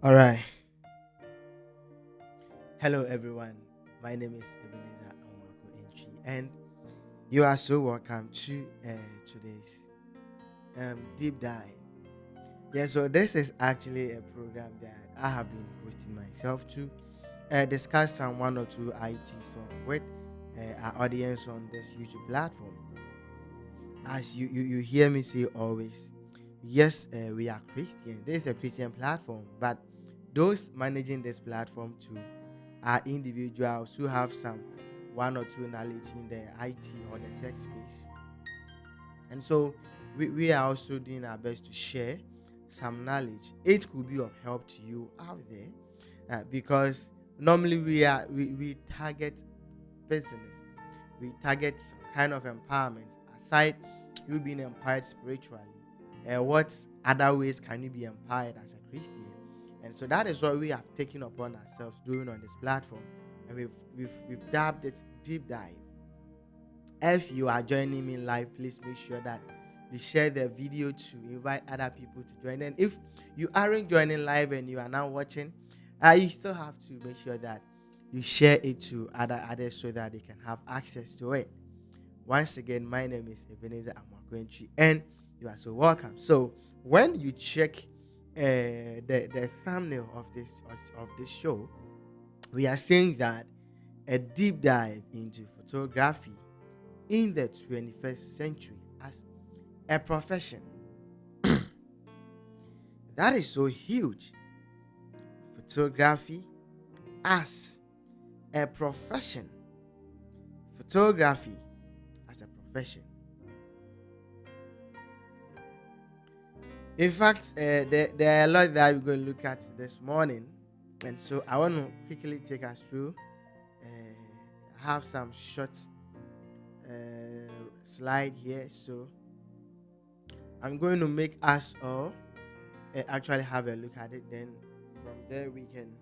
All right. Hello, everyone. My name is Ebenezer Amoako Antwi, and you are so welcome to today's deep dive. Yeah, so this is actually a program that I have been hosting myself to discuss some one or two IT stuff with our audience on this YouTube platform. As you hear me say always, yes, we are Christian. This is a Christian platform, but those managing this platform too are individuals who have some one or two knowledge in the IT or the tech space. And so we are also doing our best to share some knowledge. It could be of help to you out there because normally we target business. We target some kind of empowerment. Aside you being empowered spiritually, what other ways can you be empowered as a Christian? And so that is what we have taken upon ourselves doing on this platform, and we've dabbed it deep dive. If you are joining me live, please make sure that you share the video to invite other people to join. And if you aren't joining live and you are now watching, you still have to make sure that you share it to others so that they can have access to it. Once again, my name is Ebenezer Amoako, and you are so welcome. So when you check the thumbnail of this show, we are saying that a deep dive into photography in the 21st century as a profession. That is so huge. Photography as a profession. Photography as a profession. In fact, there are a lot that we're going to look at this morning, and so I want to quickly take us through. Have some short slide here, so I'm going to make us all actually have a look at it. Then from there we can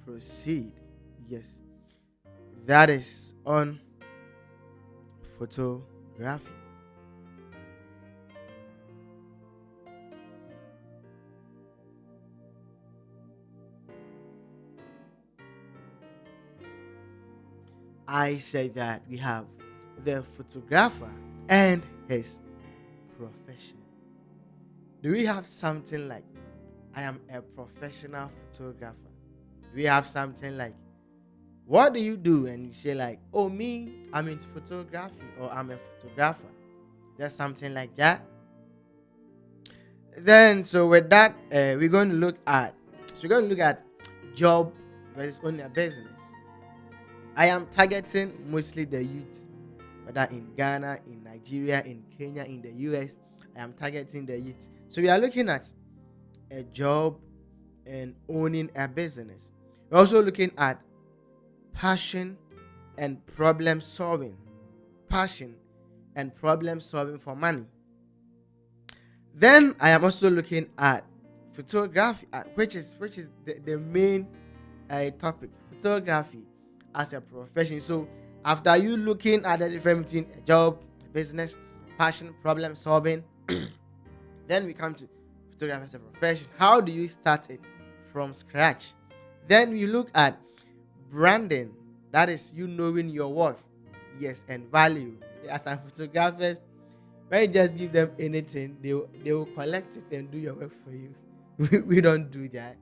proceed. Yes, that is on photography. I say that we have the photographer and his profession. Do we have something like, I am a professional photographer? Do we have something like, what do you do? And you say like, oh, me, I'm into photography, or I'm a photographer. Just something like that. Then, so with that, we're going to look at job versus only a business. I am targeting mostly the youth, whether in Ghana, in Nigeria, in Kenya, in the US. I am targeting the youth. So we are looking at a job and owning a business. We're also looking at passion and problem solving. Passion and problem solving for money. Then I am also looking at photography, which is the main topic. Photography as a profession. So after you looking at the difference between a job, a business, passion, problem solving, then we come to photography as a profession. How do you start it from scratch? Then we look at branding. That is you knowing your worth, yes, and value. As a photographers, when you just give them anything, they will collect it and do your work for you. We don't do that,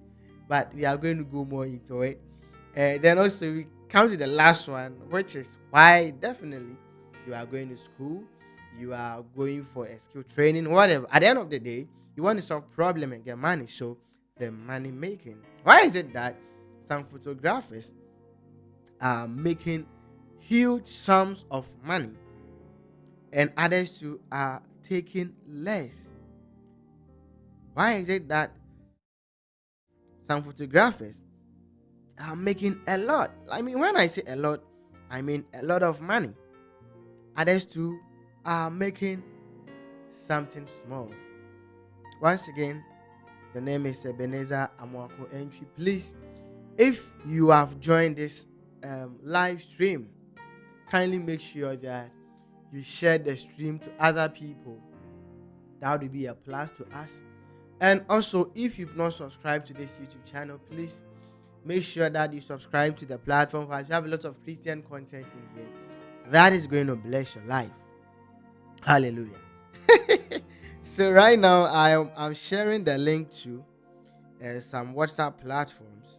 but we are going to go more into it. Then also we come to the last one, which is why definitely you are going to school, you are going for a skill training, whatever. At the end of the day, you want to solve problem and get money. So the money making. Why is it that some photographers are making huge sums of money and others too are taking less? Why is it that some photographers are making a lot? I mean, when I say a lot, I mean a lot of money. Others too are making something small. Once again, the name is Ebenezer Amoako Antwi. Please, if you have joined this live stream, kindly make sure that you share the stream to other people. That would be a plus to us. And also, if you've not subscribed to this YouTube channel, please make sure that you subscribe to the platform. As we have a lot of Christian content in here that is going to bless your life. Hallelujah. So right now I'm sharing the link to some WhatsApp platforms.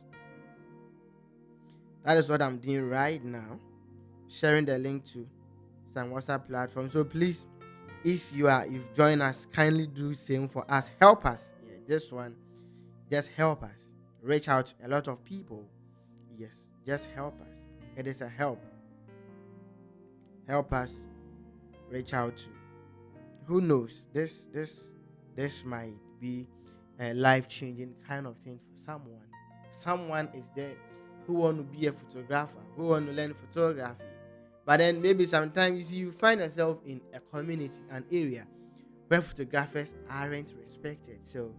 That is what I'm doing right now, sharing the link to some WhatsApp platforms. So please, if you've joined us, kindly do same for us. Help us. Yeah, this one, just help us reach out to a lot of people. Yes, just help us. It is a help. Help us reach out to. Who knows? This might be a life-changing kind of thing for someone. Someone is there who want to be a photographer, who want to learn photography. But then maybe sometimes you find yourself in a community, an area where photographers aren't respected. So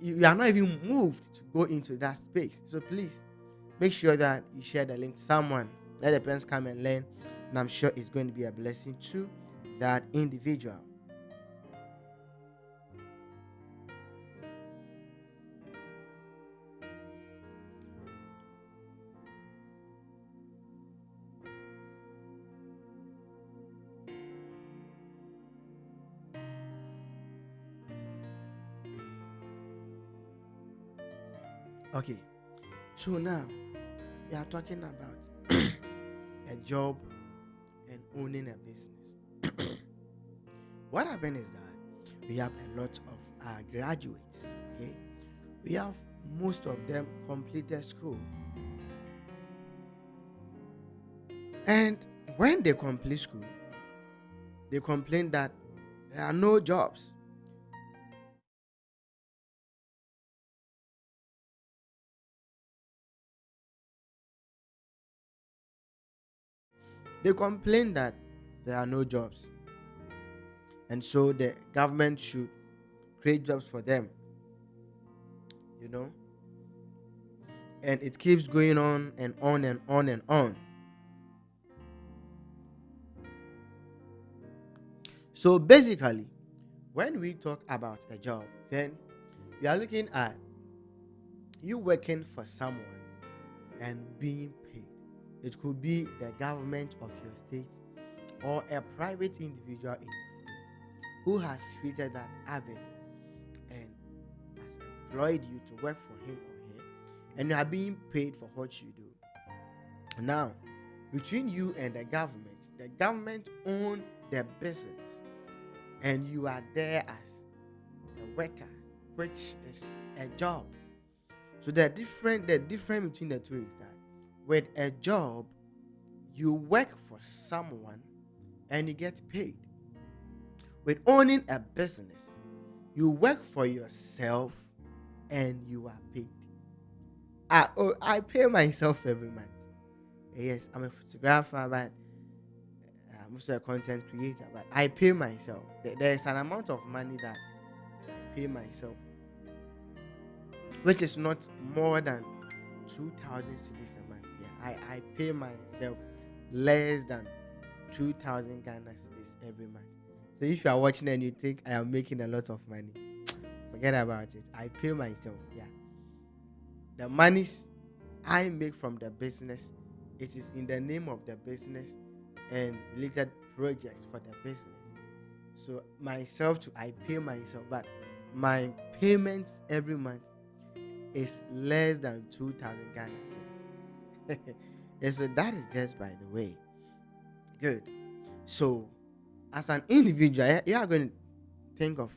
you are not even moved to go into that space. So please make sure that you share the link to someone. Let the parents come and learn. And I'm sure it's going to be a blessing to that individual. Okay, so now we are talking about a job and owning a business. What happened is that we have a lot of graduates. Okay, we have most of them completed school, and when they complete school, they complain that there are no jobs. They complain that there are no jobs, and so the government should create jobs for them, you know, and it keeps going on and on and on and on. So basically, when we talk about a job, then we are looking at you working for someone and being paid. It could be the government of your state or a private individual in your state who has created that avenue and has employed you to work for him or her, and you are being paid for what you do. Now, between you and the government owns the business, and you are there as a worker, which is a job. So the difference between the two is that with a job, you work for someone and you get paid. With owning a business, you work for yourself and you are paid. I pay myself every month. Yes, I'm a photographer, but I'm also a content creator, but I pay myself. There is an amount of money that I pay myself, which is not more than 2,000 cedis a month. Yeah, I pay myself less than 2,000 Ghana cedis every month. So if you are watching and you think I am making a lot of money, forget about it. I pay myself. Yeah, the money I make from the business, it is in the name of the business and related projects for the business. So I pay myself, but my payments every month is less than 2,000 Ghana cedis. Yeah, so that is just by the way. Good. So as an individual, you are going to think of,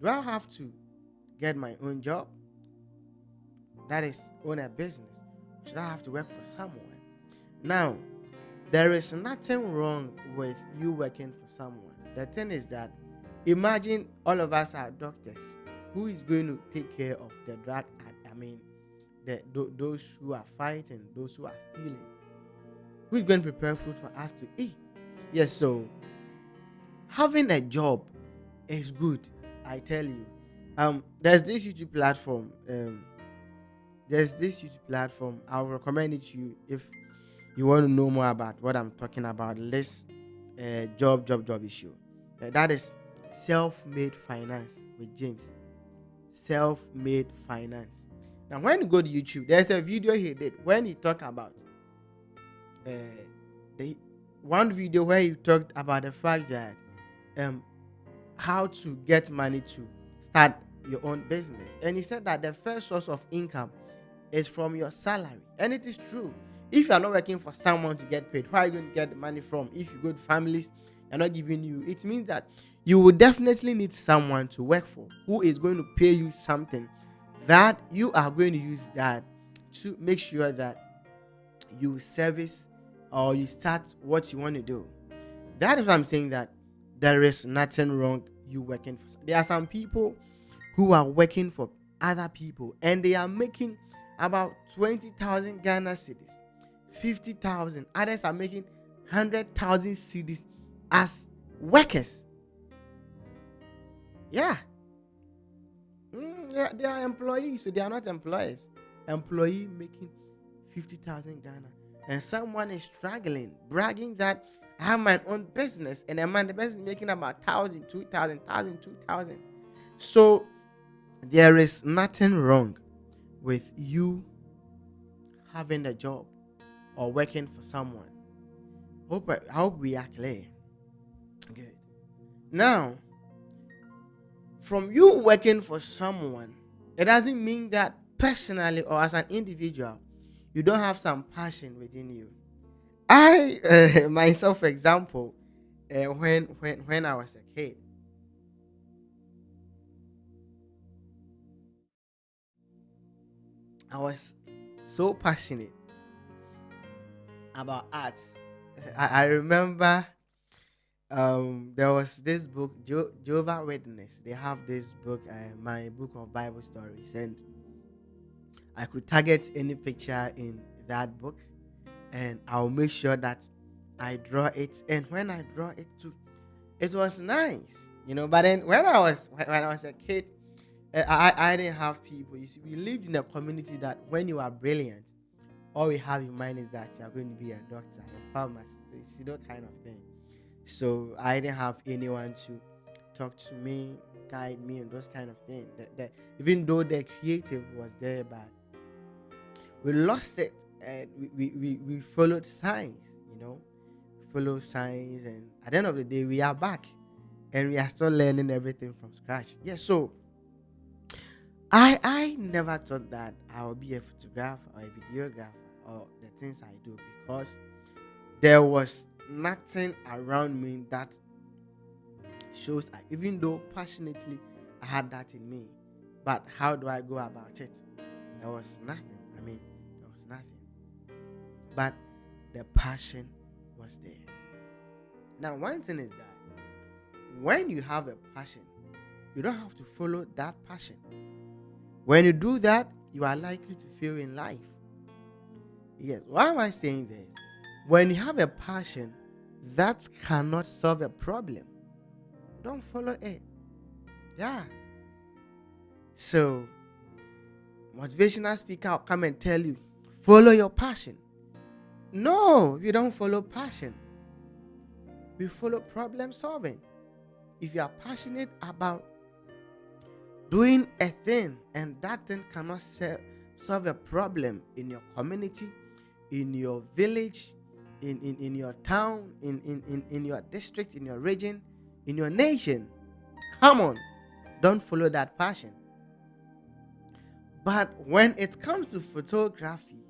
do I have to get my own job? That is, own a business. Should I have to work for someone? Now, there is nothing wrong with you working for someone. The thing is that, imagine all of us are doctors. Who is going to take care of the drug? Those who are fighting, those who are stealing. Who is going to prepare food for us to eat? Yes, so having a job is good. I tell you. There's this YouTube platform. I'll recommend it to you if you want to know more about what I'm talking about. This job issue. That is self-made finance with James. Self-made finance. Now, when you go to YouTube, there's a video he did when he talked about the one video where he talked about the fact that how to get money to start your own business, and he said that the first source of income is from your salary. And it is true. If you are not working for someone to get paid, where are you going to get the money from? If you go to families, they're not giving you, it means that you will definitely need someone to work for who is going to pay you something that you are going to use that to make sure that you service or you start what you want to do. That is why I'm saying that there is nothing wrong you working for. There are some people who are working for other people and they are making about 20,000 Ghana cedis, 50,000. Others are making 100,000 cedis as workers. Yeah. They are employees, so they are not employers. Employee making 50,000 Ghana. And someone is struggling, bragging that I have my own business, and a man, the business is making about 1,000, 2,000, 2,000. So there is nothing wrong with you having a job or working for someone. I hope we are clear. Good. Now, from you working for someone, it doesn't mean that personally or as an individual, you don't have some passion within you. I myself, for example, when I was a kid, I was so passionate about arts. I remember there was this book, Jehovah Witness. They have this book, my book of Bible stories, and I could target any picture in that book, and I'll make sure that I draw it. And when I draw it too, it was nice, But then when I was a kid, I didn't have people. You see, we lived in a community that when you are brilliant, all we have in mind is that you are going to be a doctor, a pharmacist, you see, that kind of thing. So I didn't have anyone to talk to me, guide me, and those kind of things. Even though the creative was there, but we lost it, and we followed science, follow science, and at the end of the day, we are back, and we are still learning everything from scratch. Yeah, so I never thought that I would be a photographer or a videographer or the things I do, because there was nothing around me that shows even though passionately I had that in me, but how do I go about it? There was nothing. There was nothing, but the passion was there. Now, one thing is that when you have a passion, you don't have to follow that passion. When you do that, you are likely to fail in life. Yes, why am I saying this? When you have a passion that cannot solve a problem, don't follow it. Yeah. So, motivational speaker will come and tell you, follow your passion. No, we don't follow passion. We follow problem solving. If you are passionate about doing a thing and that thing cannot solve a problem in your community, in your village, in your town, in your district, in your region, in your nation, come on, don't follow that passion. But when it comes to photography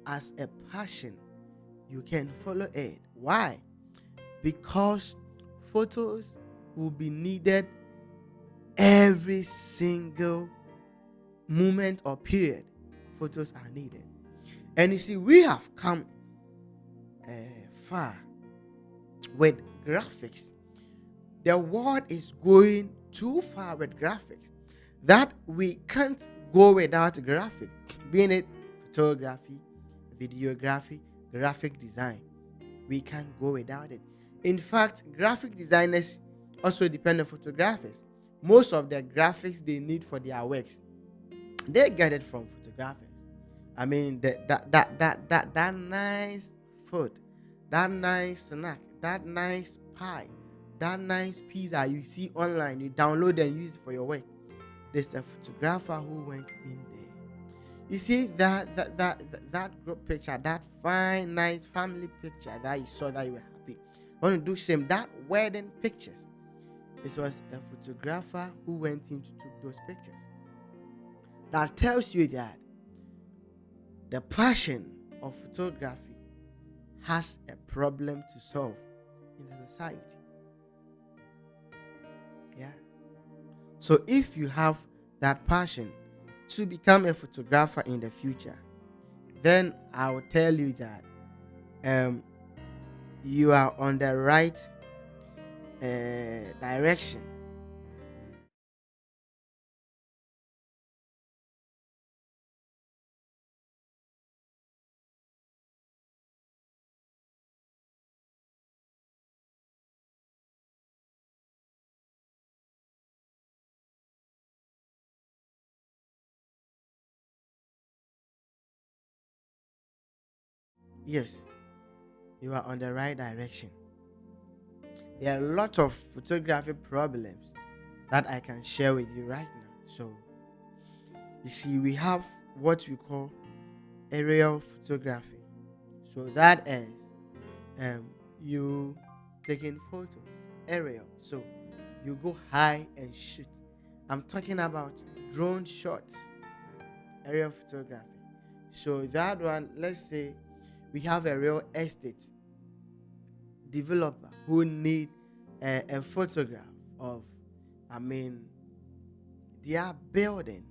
as a passion, you can follow it. Why? Because photos will be needed every single moment or period. Photos are needed. And you see, we have come far with graphics. The world is going too far with graphics that we can't go without graphic, being it photography, videography, graphic design. We can't go without it. In fact, graphic designers also depend on photographers. Most of the graphics they need for their works, they get it from photographers. That nice food, that nice snack, that nice pie, that nice piece that you see online, you download and use it for your work. There's a photographer who went in there. You see that group picture, that fine, nice family picture that you saw that you were happy. When you do same, that wedding pictures, it was a photographer who went in to take those pictures. That tells you that the passion of photography has a problem to solve in the society. Yeah. So if you have that passion to become a photographer in the future, then I will tell you that you are on the right direction. Yes, you are on the right direction. There are a lot of photography problems that I can share with you right now. So, you see, we have what we call aerial photography. So that is you taking photos, aerial. So you go high and shoot. I'm talking about drone shots, aerial photography. So that one, let's say we have a real estate developer who need a photograph of, I mean, their building.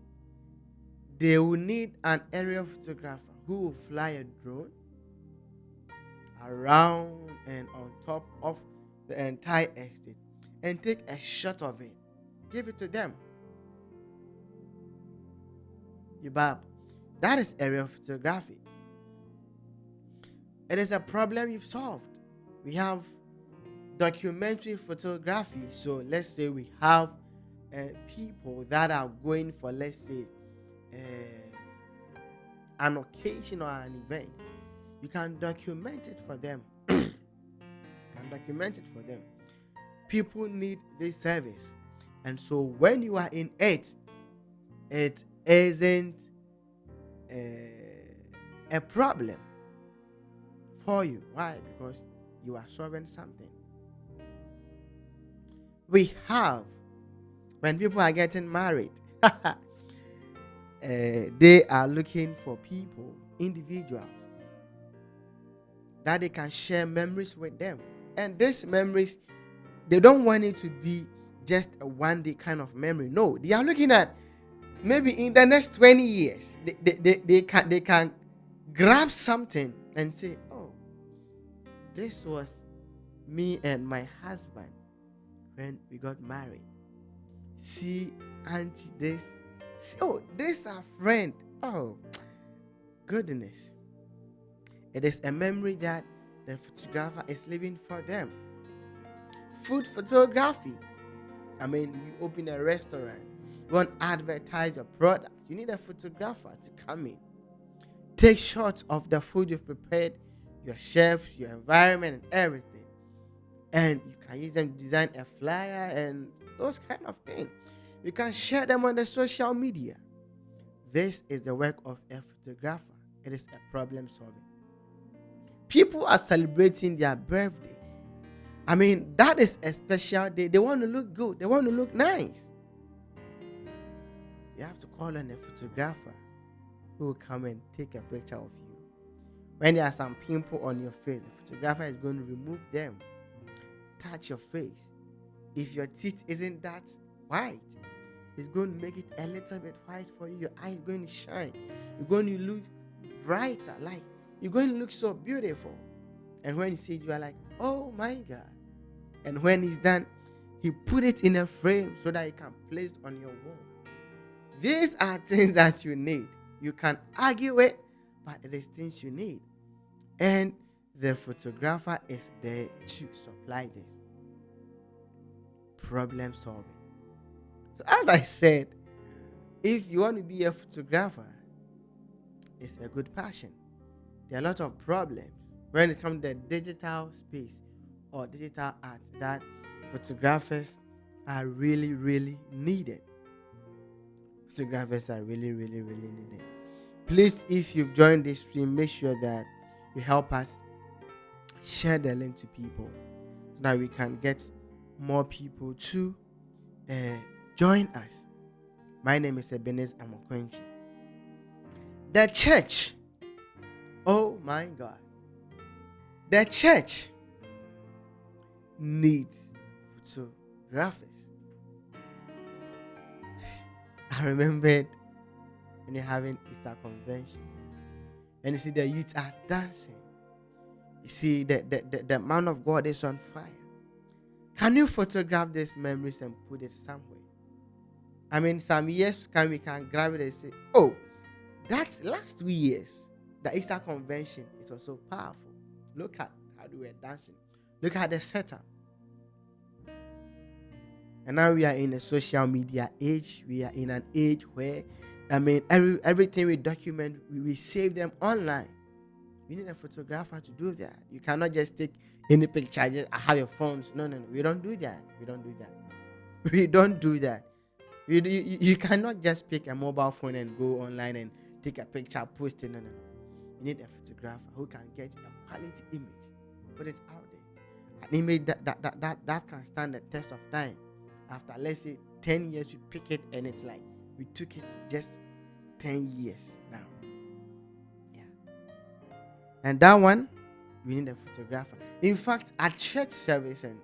They will need an aerial photographer who will fly a drone around and on top of the entire estate and take a shot of it. Give it to them. Yubab. That is aerial photography. It is a problem you've solved. We have documentary photography. So let's say we have people that are going for, let's say, an occasion or an event. You can document it for them. People need this service. And so when you are in it, it isn't a problem for you. Why? Because you are solving something. We have, when people are getting married, they are looking for people, individuals, that they can share memories with them. And these memories, they don't want it to be just a one-day kind of memory. No, they are looking at maybe in the next 20 years, they can grab something and say, oh, this was me and my husband when we got married. See, auntie, this. See, oh, this our friend. Oh, goodness. It is a memory that the photographer is leaving for them. Food photography. I mean, you open a restaurant, you want to advertise your product, you need a photographer to come in, take shots of the food you've prepared, your chefs, your environment, and everything. And you can use them to design a flyer and those kind of things. You can share them on the social media. This is the work of a photographer. It is a problem solving. People are celebrating their birthdays. I mean, that is a special day. They want to look good. They want to look nice. You have to call on a photographer who will come and take a picture of you. When there are some pimples on your face, the photographer is going to remove them. Touch your face. If your teeth isn't that white, it's going to make it a little bit white for you. Your eyes going to shine. You're going to look brighter. Like, you're going to look so beautiful. And when you see it, you are like, oh my God. And when he's done, he put it in a frame so that you can place it on your wall. These are things that you need. You can argue it, but it is things you need. And the photographer is there to supply this. Problem solving. So as I said, if you want to be a photographer, it's a good passion. There are a lot of problems when it comes to the digital space or digital art that Photographers are really, really needed. Photographers are really, really, really needed. Please, if you've joined this stream, make sure that you help us share the link to people so that we can get more people to join us. My name is Ebenezer Amoako. The church, oh my God, the church needs photographers. I remembered when you're having Easter convention and you see the youths are dancing. You see the man of God is on fire. Can you photograph these memories and put it somewhere? I mean, some years we can grab it and say, oh, that last 2 years, the Easter convention, it was so powerful. Look at how they were dancing. Look at the setup. And now we are in a social media age. We are in an age where, I mean, everything we document, we save them online. We need a photographer to do that. You cannot just take any picture, just have your phones. No. We don't do that. We don't do that. You cannot just pick a mobile phone and go online and take a picture, post it. No. You need a photographer who can get a quality image, put it out there. An image that can stand the test of time. After, let's say, 10 years, we pick it and it's like we took it just 10 years now. Yeah. And that one, we need a photographer. In fact, at church service and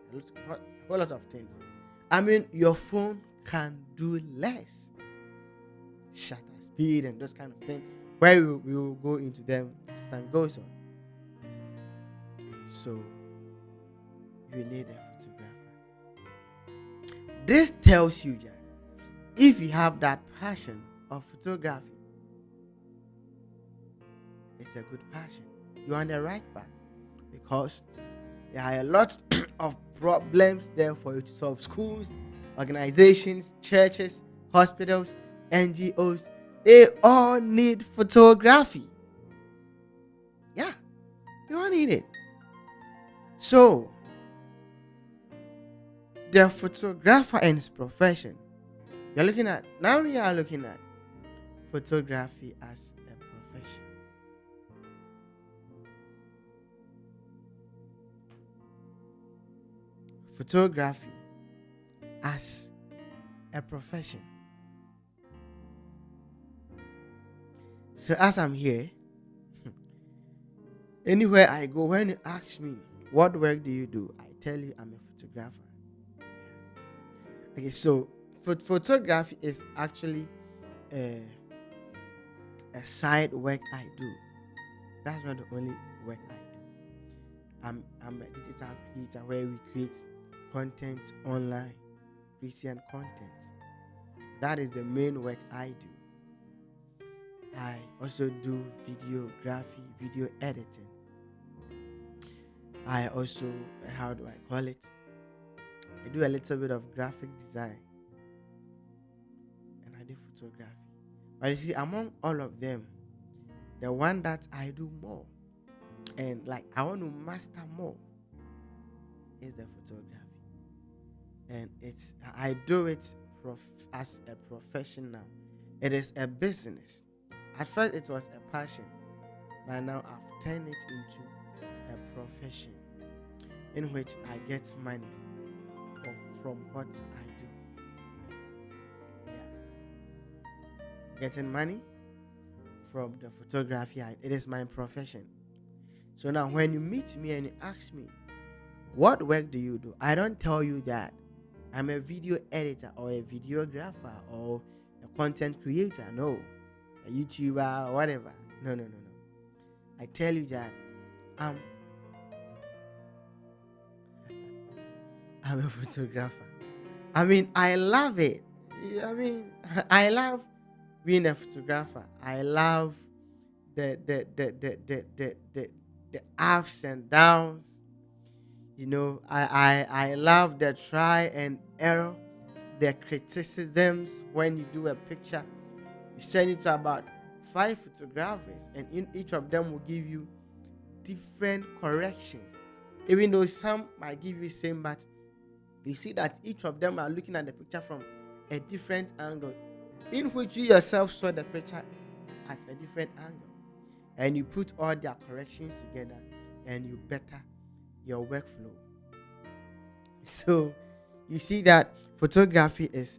a whole lot of things, I mean, your phone can do less. Shutter speed and those kind of things, where we will go into them as time goes on. So, you need a photographer. This tells you that if you have that passion of photography, it's a good passion. You're on the right path, because there are a lot of problems there for you to solve. Schools, organizations, churches, hospitals, NGOs, they all need photography. Yeah, they all need it. So, the photographer and his profession, we are looking at photography as a profession. Photography as a profession. So as I'm here, anywhere I go, when you ask me, what work do you do? I tell you I'm a photographer. Okay, so photography is actually a side work I do. That's not the only work I do. I'm a digital creator where we create content online, Christian content. That is the main work I do. I also do videography, video editing. I also, how do I call it? I do a little bit of graphic design. And I do photography. But you see, among all of them, the one that I do more and like I want to master more is the photography. And I do it as a profession now. It is a business. At first it was a passion, but now I've turned it into a profession in which I get money from what I do. Yeah. Getting money from the photography, it is my profession. So now when you meet me and you ask me, what work do you do? I don't tell you that I'm a video editor or a videographer or a content creator. No. A YouTuber or whatever. No. I tell you that I'm a photographer. I mean, I love it. I mean, I love being a photographer. I love the ups and downs. You know, I love the try and error, the criticisms when you do a picture. You send it to about 5 photographers, and in each of them will give you different corrections. Even though some might give you same, but You see that each of them are looking at the picture from a different angle, in which you yourself saw the picture at a different angle, and you put all their corrections together and you better your workflow. So you see that photography is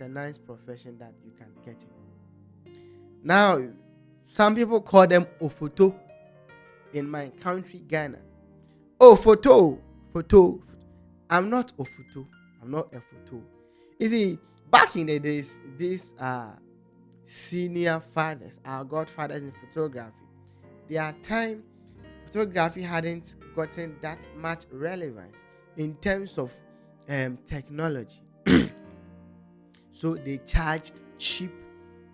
a nice profession that you can get in. Now, some people call them Ofoto in my country, Ghana. Oh, photo. I'm not Ofoto. I'm not a photo. You see, back in the days, these are senior fathers, our godfathers in photography. Their time, photography hadn't gotten that much relevance in terms of technology. So they charged cheap,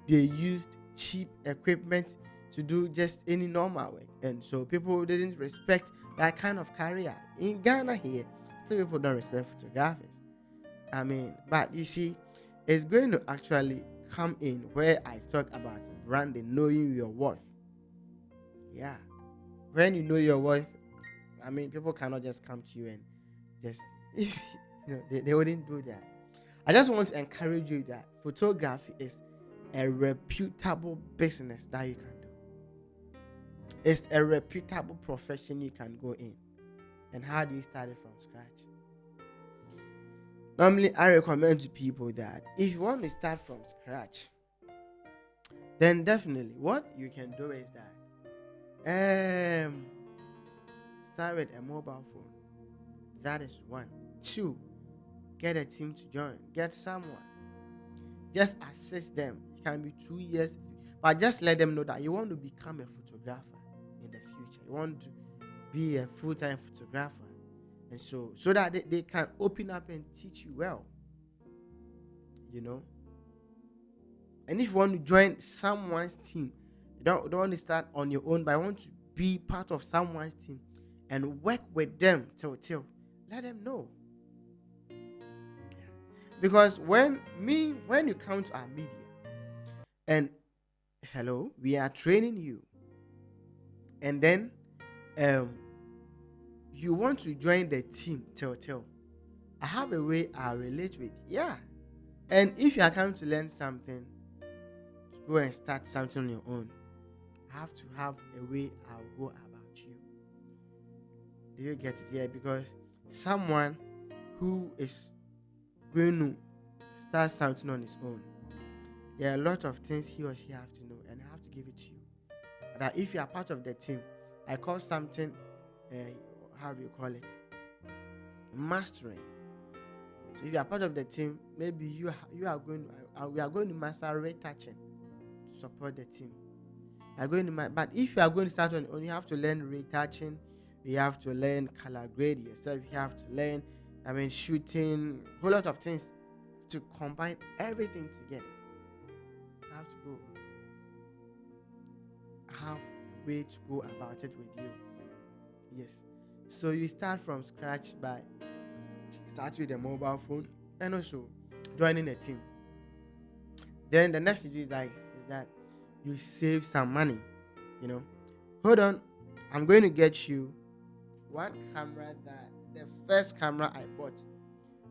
they used cheap equipment to do just any normal work, and so people didn't respect that kind of career. In Ghana here, still people don't respect photographers. I mean, but you see, it's going to actually come in where I talk about branding, knowing your worth. Yeah, when you know your worth, I mean, people cannot just come to you and just if they wouldn't do that. I just want to encourage you that photography is a reputable business that you can do. It's a reputable profession you can go in. And how do you start it from scratch? Normally, I recommend to people that if you want to start from scratch, then definitely what you can do is that start with a mobile phone. That is one. 2, get a team to join. Get someone. Just assist them. It can be 2 years, but just let them know that you want to become a photographer in the future. You want to be a full-time photographer, and so that they can open up and teach you well. And if you want to join someone's team, you don't want to start on your own, but you want to be part of someone's team and work with them till let them know. Because when you come to our media and hello, we are training you, and then you want to join the team till I have a way I'll relate with. Yeah. And if you are coming to learn something, to go and start something on your own, I have to have a way I'll go about you. Do you get it? Yeah, because someone who is going to start something on his own, there are a lot of things he or she have to know, and I have to give it to you. That if you are part of the team, I call something, how do you call it? Mastering. So if you are part of the team, maybe we are going to master retouching to support the team. But if you are going to start on your own, you have to learn retouching. You have to learn color grade yourself. You have to learn, shooting, a whole lot of things to combine everything together. You have to have a way to go about it with you. Yes. So you start from scratch by start with a mobile phone and also joining a team. Then the next thing is that you save some money. Hold on, I'm going to get you one camera, that the first camera I bought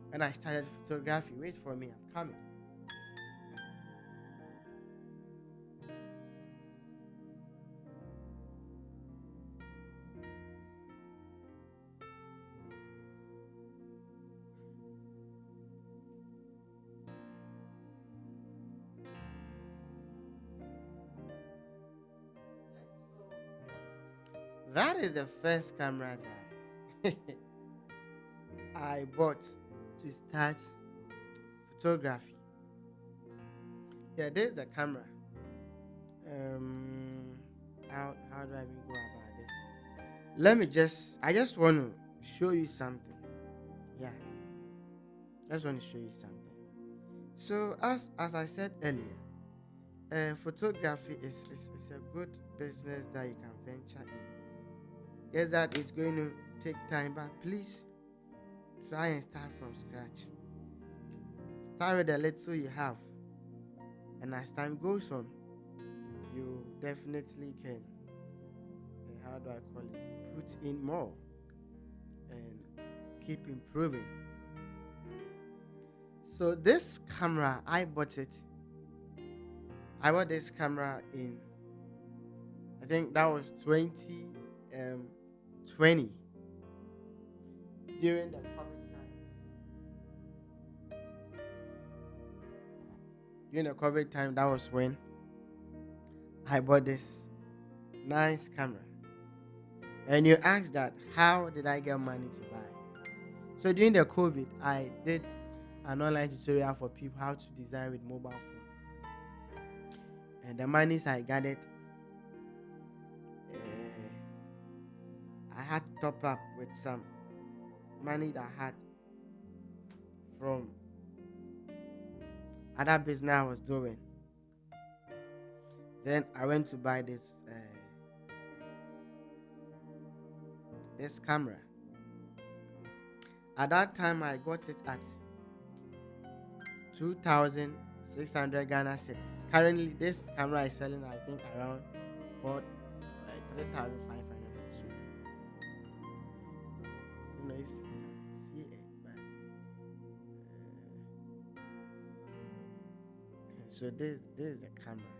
when I started photography. Wait for me, I'm coming. That is the first camera that I bought to start photography. Yeah, there's the camera. How do I even go about this? I just want to show you something. Yeah, I just want to show you something. So as I said earlier, photography is a good business that you can venture in. Yes, that it's going to take time, but please try and start from scratch. Start with the little you have, and as time goes on, you definitely can, how do I call it, put in more and keep improving. So this camera, I bought it. I bought this camera in, I think that was 2020, during the COVID time. During the COVID time, that was when I bought this nice camera. And you asked that, how did I get money to buy? So during the COVID, I did an online tutorial for people how to design with mobile phone. And the monies I gathered, I had to top up with some money that I had from other business I was doing. Then I went to buy this camera. At that time, I got it at 2,600 Ghana cedis. Currently, this camera is selling, I think, around 3,500 or so. I don't know if you can see it, but so this is the camera.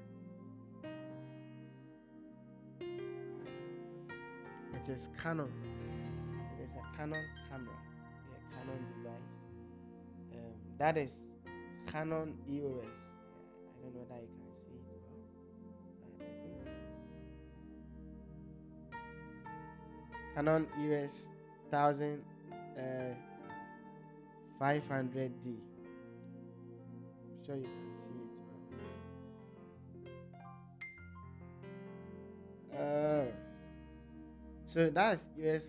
It is Canon. It is a Canon camera, a Canon device. That is Canon EOS. I don't know that you can see it well, but I think Canon EOS 1500D. I'm sure you can see it well. So that's EOS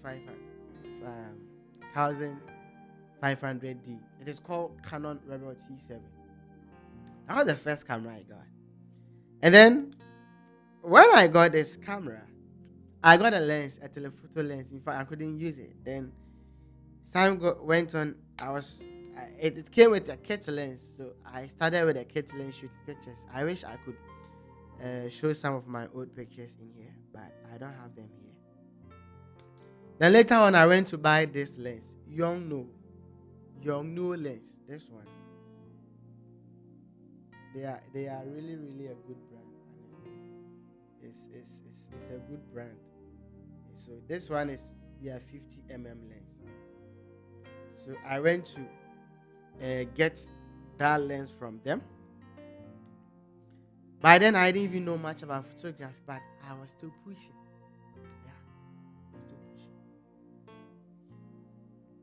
1500D. It is called Canon Rebel T7. That was the first camera I got. And then when I got this camera, I got a lens, a telephoto lens. In fact, I couldn't use it. Then time went on. It came with a kit lens, so I started with a kit lens shooting pictures. I wish I could show some of my old pictures in here, but I don't have them here. Then later on, I went to buy this lens, Yongnuo lens. This one. They are really a good brand. Honestly, it's a good brand. So this one is 50mm lens. So I went to get that lens from them. By then I didn't even know much about photography, but I was still pushing.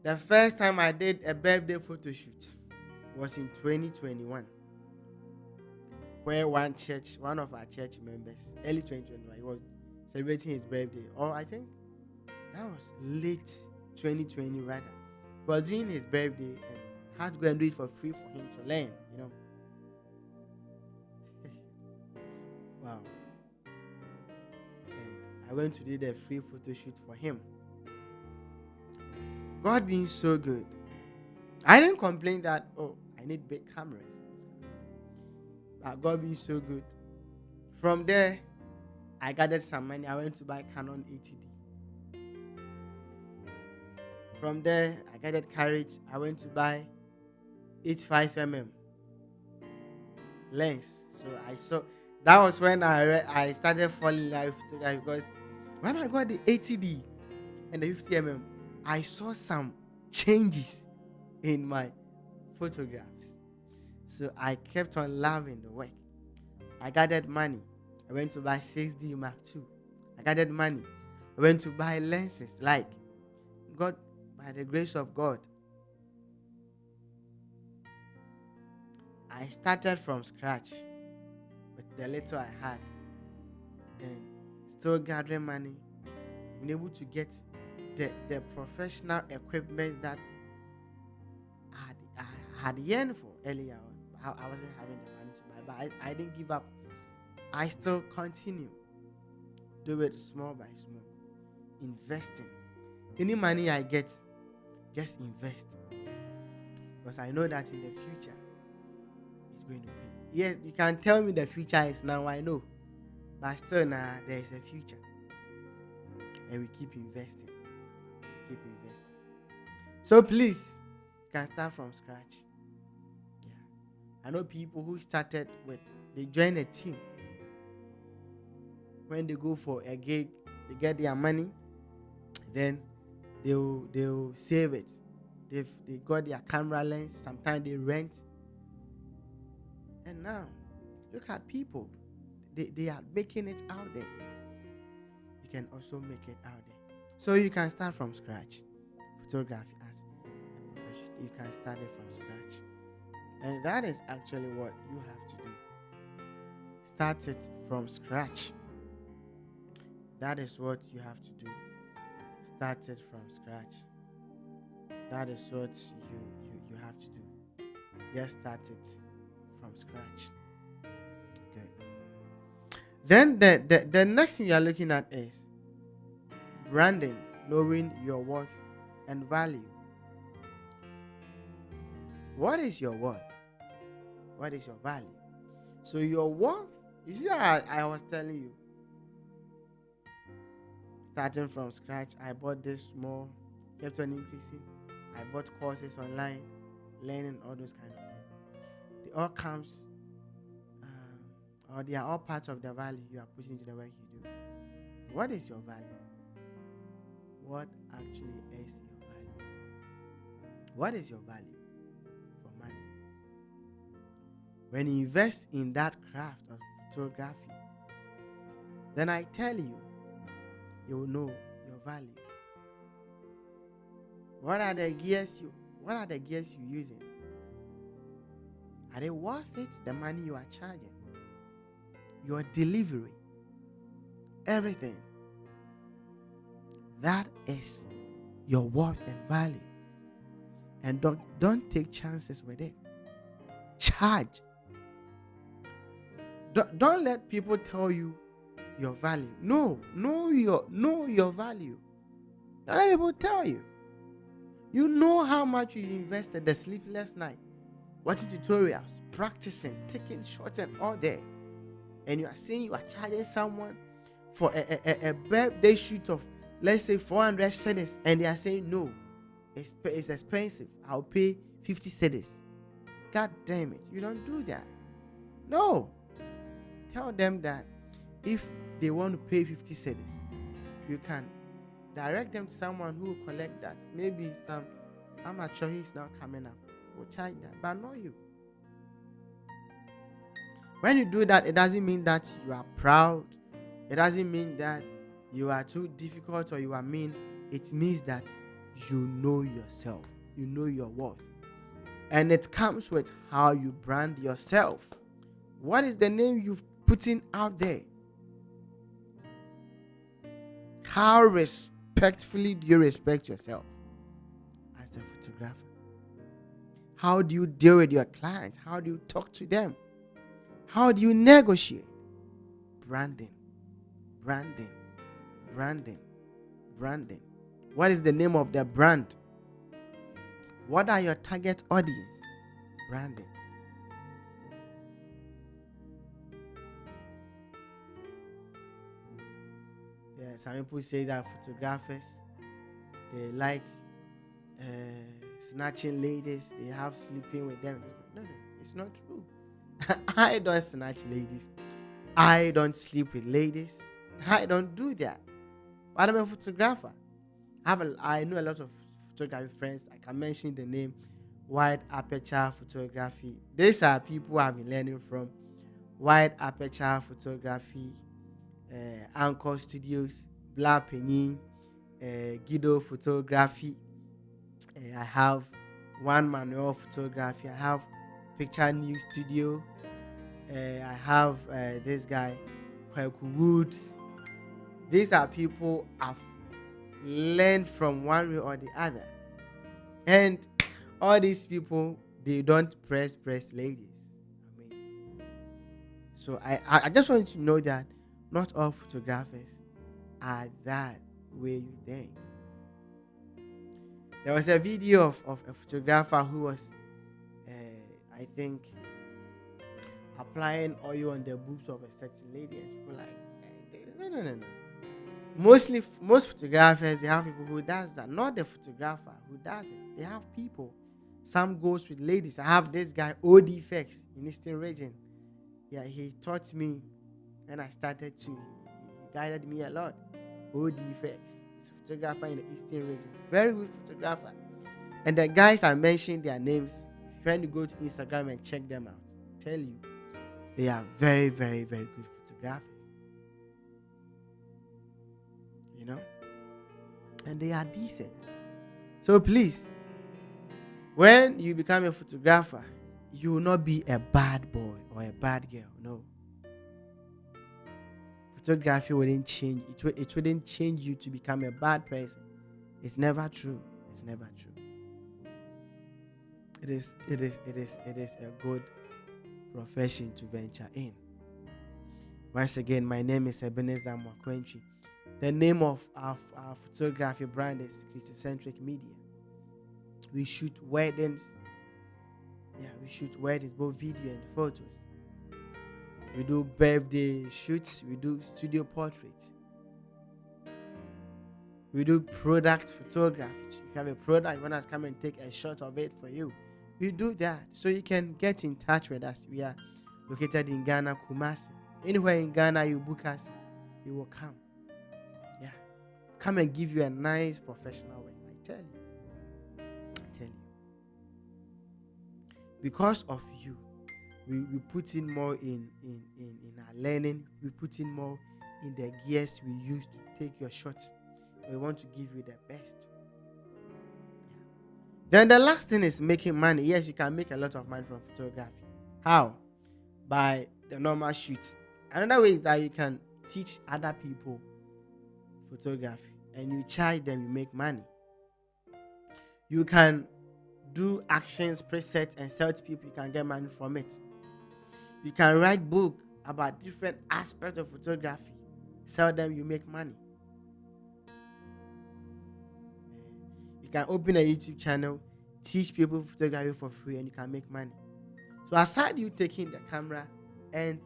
The first time I did a birthday photo shoot was in 2021, where one of our church members, early 2021, he was celebrating his birthday. Or I think that was late 2020 rather. He was doing his birthday and had to go and do it for free for him to learn, Wow. And I went to do the free photo shoot for him. God being so good. I didn't complain that, I need big cameras. But God being so good. From there, I gathered some money. I went to buy Canon 80D. From there, I gathered courage. I went to buy 85mm lens. So I saw, that was when I started falling in love with photography, because when I got the 80D and the 50mm, I saw some changes in my photographs. So I kept on loving the work. I gathered money. I went to buy 6D Mark II. I gathered money. I went to buy lenses. Like, God, by the grace of God, I started from scratch with the little I had, and still gathering money, being able to get the professional equipment that I had yearned for earlier on. I wasn't having the money to buy, but I didn't give up. I still continue. Do it small by small. Investing. Any money I get, just invest. Because I know that in the future, it's going to pay. Yes, you can tell me the future is now, I know. But still now, there is a future. And we keep investing. So please, you can start from scratch. I know people who started with, they join a team. When they go for a gig, they get their money, then they'll save it. They got their camera lens. Sometimes they rent. And now, look at people. They are making it out there. You can also make it out there. So you can start from scratch. Photography as a profession, you can start it from scratch. And that is actually what you have to do. Start it from scratch. That is what you have to do. Start it from scratch. That is what you have to do. Just start it from scratch. Okay. Then the next thing you are looking at is branding, knowing your worth and value. What is your worth? What is your value? So your worth, you see, I was telling you, starting from scratch, I bought this small, kept on increasing. I bought courses online, learning all those kind of things. They all comes, or they are all parts of the value you are putting into the work you do. What is your value? What actually is your value? What is your value for money? When you invest in that craft of photography, then I tell you, you will know your value. What are the gears you're using? Are they worth it? The money you are charging, your delivery, everything. That is your worth and value. And don't take chances with it. Charge. Don't let people tell you your value. No, know your value. Don't let people tell you. You know how much you invested, the sleepless night, watching tutorials, practicing, taking shots and all that. And you are saying you are charging someone for a birthday shoot of, let's say, 400 cedis, and they are saying no, it's expensive. I'll pay 50 cedis. God damn it, you don't do that. No. Tell them that if they want to pay 50 cedis, you can direct them to someone who will collect that. Maybe some amateur who's now coming up will charge that, but not you. When you do that, it doesn't mean that you are proud. It doesn't mean that you are too difficult or you are mean. It means that you know yourself. You know your worth. And it comes with how you brand yourself. What is the name you've put in out there? How respectfully do you respect yourself as a photographer? How do you deal with your clients? How do you talk to them? How do you negotiate? Branding, branding, branding, branding. What is the name of the brand? What are your target audience? Branding. Yeah, some people say that photographers, they like snatching ladies. They have sleeping with them. No, it's not true. I don't snatch ladies. I don't sleep with ladies. I don't do that. But I'm a photographer. I know a lot of photography friends. I can mention the name Wide Aperture Photography. These are people I've been learning from. Wide Aperture Photography, Anchor Studios, Black Penny, Guido Photography. I have One Manual Photography. I have Picture New Studio. I have this guy, Kwaku Woods. These are people I've learned from one way or the other. And all these people, they don't press ladies. So I just want you to know that not all photographers are that way you think. There was a video of a photographer who was, I think, applying oil on the boobs of a certain lady, and people like, no. Most photographers, they have people who does that. Not the photographer who does it. They have people Some goes with ladies. I have this guy, OD Effects, in Eastern region. Yeah, he taught me when I started to. He guided me a lot. OD Effects. He's a photographer in the Eastern region. Very good photographer. And the guys I mentioned their names. If you want to go to Instagram and check them out, I tell you, they are very, very, very good photographers. You know? And they are decent. So please, when you become a photographer, you will not be a bad boy or a bad girl. No. Photography wouldn't change. It wouldn't change you to become a bad person. It's never true. It's never true. It is a good profession to venture in. Once again, my name is Ebenezer Amoako Antwi. The name of our photography brand is CHRISTOCENTRIC Media. We shoot weddings. Yeah, we shoot weddings, both video and photos. We do birthday shoots. We do studio portraits. We do product photography. If you have a product, you want to come and take a shot of it for you, we do that. So you can get in touch with us. We are located in Ghana, Kumasi. Anywhere in Ghana you book us, we will come. Yeah. Come and give you a nice professional work. I tell you. Because of you, we put in more in our learning. We put in more in the gears we use to take your shots. We want to give you the best. Yeah. Then the last thing is making money. Yes, you can make a lot of money from photography. How? By the normal shoots. Another way is that you can teach other people photography and you charge them, you make money. You can do actions, presets, and sell to people. You can get money from it. You can write book about different aspects of photography. Sell them, you make money. You can open a YouTube channel, teach people photography for free, and you can make money. So aside you taking the camera and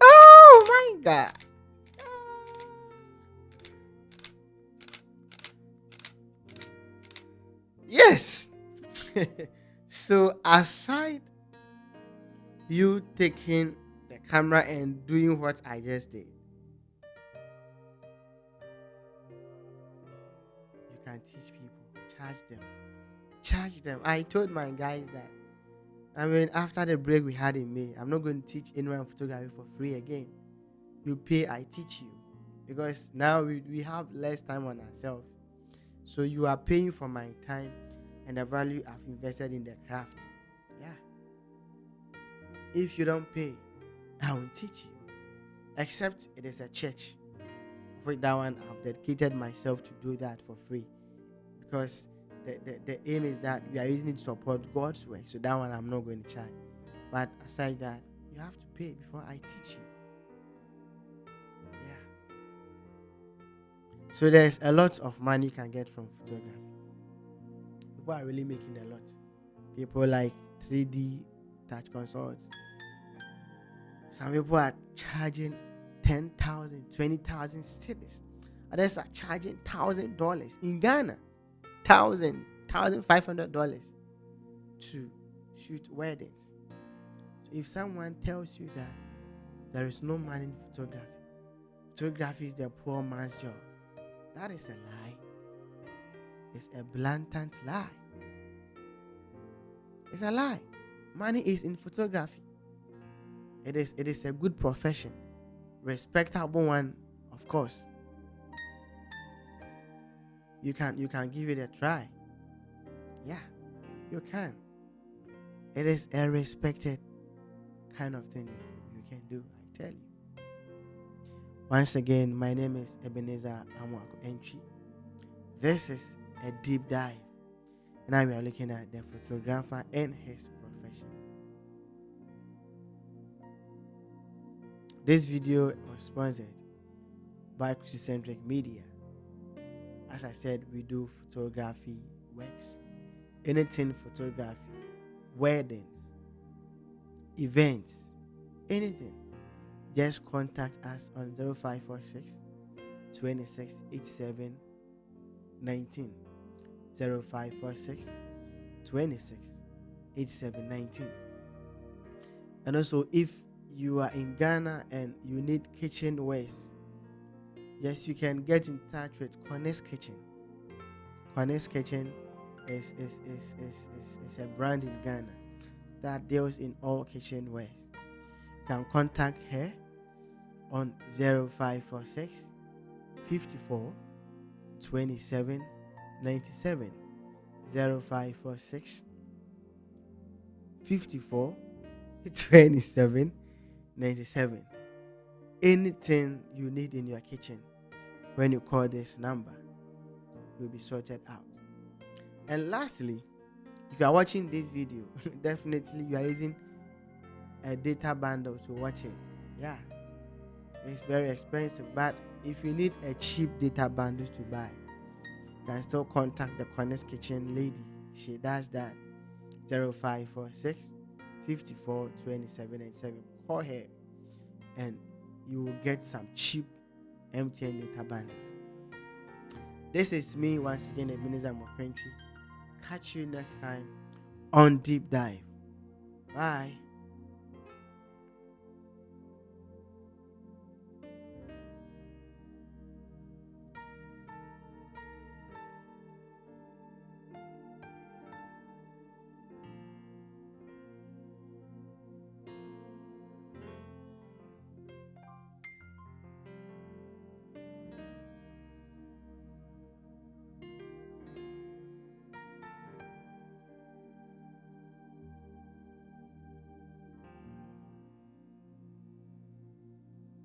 oh my God. Yes. So aside you taking the camera and doing what I just did, you can teach people, charge them. I told my guys that, after the break we had in May, I'm not going to teach anyone photography for free again. You pay, I teach you. Because now we have less time on ourselves. So you are paying for my time and the value I've invested in the craft. Yeah. If you don't pay, I won't teach you. Except it is a church. For that one, I've dedicated myself to do that for free. Because the aim is that we are using it to support God's work. So that one I'm not going to charge. But aside that, you have to pay before I teach you. Yeah. So there's a lot of money you can get from photography. People are really making a lot. People like 3D touch consults. Some people are charging 10,000, 20,000 cedis. Others are charging $1,000 in Ghana. $1,500 to shoot weddings. So if someone tells you that there is no money in photography is the poor man's job, that is a lie. It's a blatant lie. It's a lie. Money is in photography. It is a good profession, respectable one, of course. You can give it a try. Yeah, you can. It is a respected kind of thing you can do, I tell you. Once again, my name is Ebenezer Amoako Antwi. This is a deep dive. Now we are looking at the photographer and his profession. This video was sponsored by CHRISTOCENTRIC Media. As I said, we do photography works, anything photography, weddings, events, anything. Just contact us on 0546 26 87 19. 0546 26 87 19. And also, if you are in Ghana and you need kitchenwares, yes, you can get in touch with Corner's Kitchen. Corner's Kitchen is a brand in Ghana that deals in all kitchenwares. You can contact her on 0546 54 27 97. 0546 54 27 97. Anything you need in your kitchen, when you call this number, will be sorted out. And lastly, if you are watching this video, definitely you are using a data bundle to watch it. Yeah, it's very expensive, but if you need a cheap data bundle to buy, you can still contact the Corner's Kitchen lady. She does that. 0546 54 27 87. Call her and you will get some cheap MTN data bundles. This is me once again, Ebenezer Amoako Antwi. Catch you next time on Deep Dive. Bye.